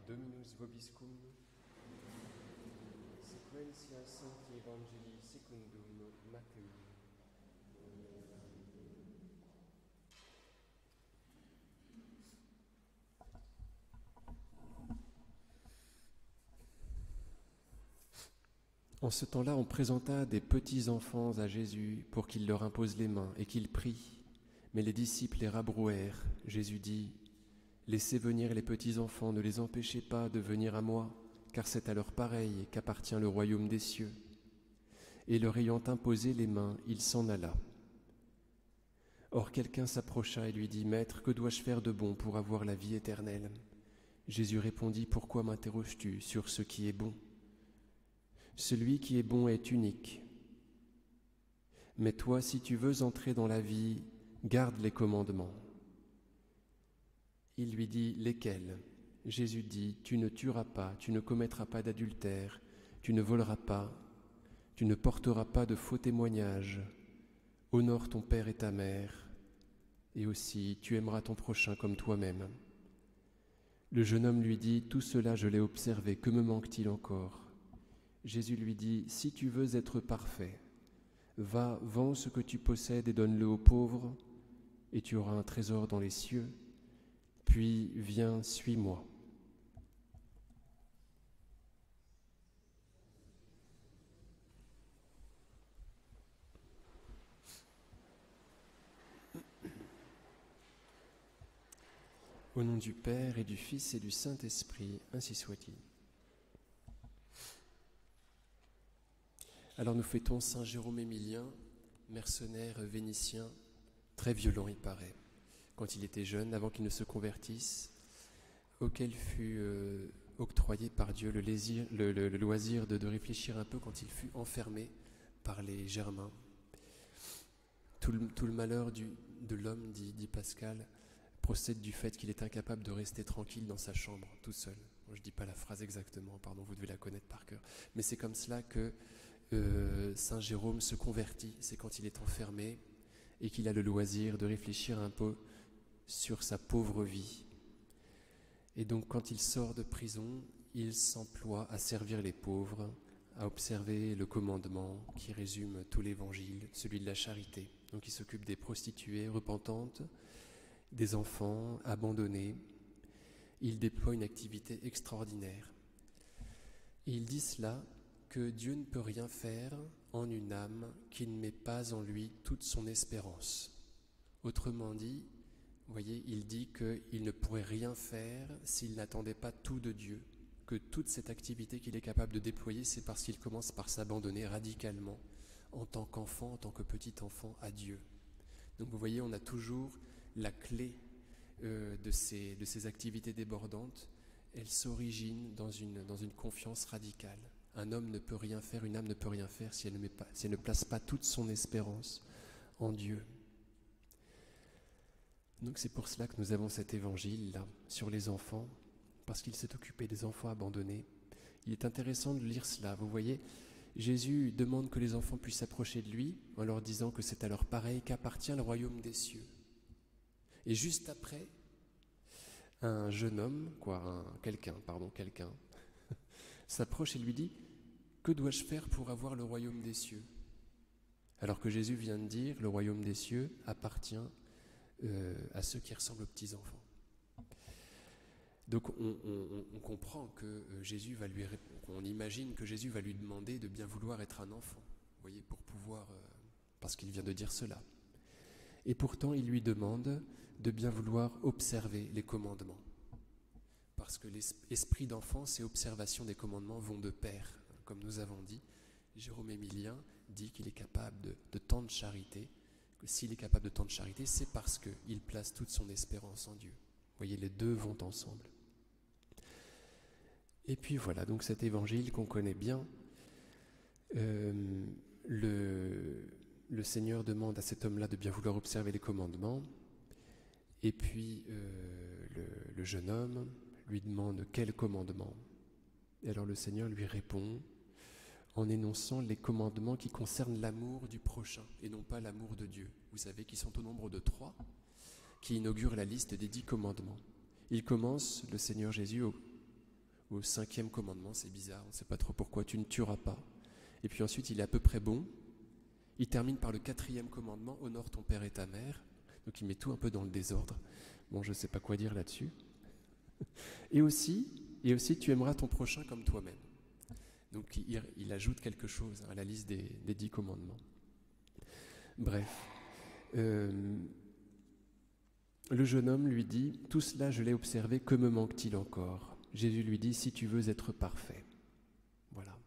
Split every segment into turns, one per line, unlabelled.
Dominus vobiscum, sequentia Sancti Evangelii secundum Mattheum. En ce temps-là, on présenta des petits enfants à Jésus pour qu'il leur impose les mains et qu'il prie. Mais les disciples les rabrouèrent. Jésus dit : « Laissez venir les petits enfants, ne les empêchez pas de venir à moi, car c'est à leurs pareils qu'appartient le royaume des cieux. » Et leur ayant imposé les mains, il s'en alla. Or quelqu'un s'approcha et lui dit : « Maître, que dois-je faire de bon pour avoir la vie éternelle ?» Jésus répondit : « Pourquoi m'interroges-tu sur ce qui est bon ? Celui qui est bon est unique. Mais toi, si tu veux entrer dans la vie, garde les commandements. » Il lui dit : « Lesquels ?» Jésus dit : « Tu ne tueras pas, tu ne commettras pas d'adultère, tu ne voleras pas, tu ne porteras pas de faux témoignages, honore ton père et ta mère, et aussi tu aimeras ton prochain comme toi-même. » Le jeune homme lui dit : « Tout cela je l'ai observé, que me manque-t-il encore ?» Jésus lui dit : « Si tu veux être parfait, va, vends ce que tu possèdes et donne-le aux pauvres, et tu auras un trésor dans les cieux. Puis viens, suis-moi. » Au nom du Père et du Fils et du Saint-Esprit, ainsi soit-il. Alors nous fêtons Saint Jérôme Émilien, mercenaire vénitien, très violent il paraît, quand il était jeune, avant qu'il ne se convertisse, auquel fut octroyé par Dieu le loisir de réfléchir un peu quand il fut enfermé par les Germains. Tout le malheur de l'homme, dit Pascal, procède du fait qu'il est incapable de rester tranquille dans sa chambre, tout seul. Bon, je ne dis pas la phrase exactement, pardon, vous devez la connaître par cœur. Mais c'est comme cela que Saint Jérôme se convertit, c'est quand il est enfermé et qu'il a le loisir de réfléchir un peu sur sa pauvre vie. Et donc quand il sort de prison, il s'emploie à servir les pauvres, à observer le commandement qui résume tout l'évangile, celui de la charité. Donc il s'occupe des prostituées repentantes, des enfants abandonnés. Il déploie une activité extraordinaire. Et il dit cela, que Dieu ne peut rien faire en une âme qui ne met pas en lui toute son espérance. Autrement dit, vous voyez, il dit qu'il ne pourrait rien faire s'il n'attendait pas tout de Dieu, que toute cette activité qu'il est capable de déployer, c'est parce qu'il commence par s'abandonner radicalement en tant qu'enfant, en tant que petit enfant à Dieu. Donc vous voyez, on a toujours la clé de ces activités débordantes. Elles s'originent dans une confiance radicale. Un homme ne peut rien faire, une âme ne peut rien faire si elle ne place pas toute son espérance en Dieu. Donc c'est pour cela que nous avons cet évangile-là sur les enfants, parce qu'il s'est occupé des enfants abandonnés. Il est intéressant de lire cela. Vous voyez, Jésus demande que les enfants puissent s'approcher de lui en leur disant que c'est à leur pareil qu'appartient le royaume des cieux. Et juste après, un jeune homme, quelqu'un, s'approche et lui dit : « Que dois-je faire pour avoir le royaume des cieux ?» Alors que Jésus vient de dire : le royaume des cieux appartient à ceux qui ressemblent aux petits-enfants. Donc on comprend que Jésus va on imagine que Jésus va lui demander de bien vouloir être un enfant, vous voyez, pour pouvoir, parce qu'il vient de dire cela. Et pourtant il lui demande de bien vouloir observer les commandements. Parce que l'esprit d'enfance et observation des commandements vont de pair. Comme nous avons dit, Jérôme Émilien dit qu'il est capable de tant de charité, que s'il est capable de tant de charité, c'est parce qu'il place toute son espérance en Dieu. Vous voyez, les deux vont ensemble. Et puis voilà, donc cet évangile qu'on connaît bien, le Seigneur demande à cet homme-là de bien vouloir observer les commandements, et puis le jeune homme lui demande quel commandement. Et alors le Seigneur lui répond en énonçant les commandements qui concernent l'amour du prochain et non pas l'amour de Dieu. Vous savez qu'ils sont au nombre de 3 qui inaugurent la liste des 10 commandements. Il commence, le Seigneur Jésus, au 5e commandement, c'est bizarre, on ne sait pas trop pourquoi, tu ne tueras pas. Et puis ensuite, il est à peu près bon. Il termine par le 4e commandement, honore ton père et ta mère. Donc il met tout un peu dans le désordre. Bon, je ne sais pas quoi dire là-dessus. Et aussi, tu aimeras ton prochain comme toi-même. Donc il ajoute quelque chose à la liste des 10 commandements. Bref. Le jeune homme lui dit, « Tout cela, je l'ai observé, que me manque-t-il encore ?» Jésus lui dit, « Si tu veux être parfait. » Voilà.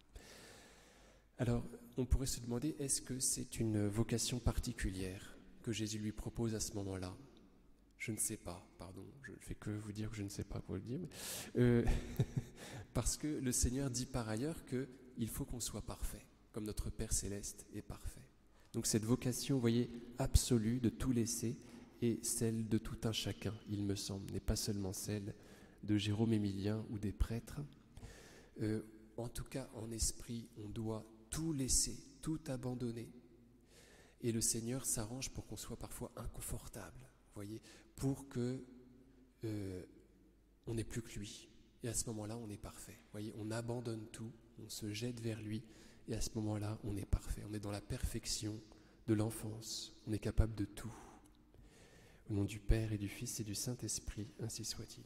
Alors, on pourrait se demander, est-ce que c'est une vocation particulière que Jésus lui propose à ce moment-là ? Je ne sais pas, pardon, je ne fais que vous dire que je ne sais pas pour le dire. Parce que le Seigneur dit par ailleurs qu'il faut qu'on soit parfait, comme notre Père Céleste est parfait. Donc cette vocation, vous voyez, absolue de tout laisser, est celle de tout un chacun, il me semble, n'est pas seulement celle de Jérôme Émilien ou des prêtres. En tout cas, en esprit, on doit tout laisser, tout abandonner. Et le Seigneur s'arrange pour qu'on soit parfois inconfortable, vous voyez, pour que on n'ait plus que lui. Et à ce moment-là, on est parfait. Vous voyez, on abandonne tout, on se jette vers lui, et à ce moment-là, on est parfait. On est dans la perfection de l'enfance. On est capable de tout. Au nom du Père et du Fils et du Saint-Esprit, ainsi soit-il.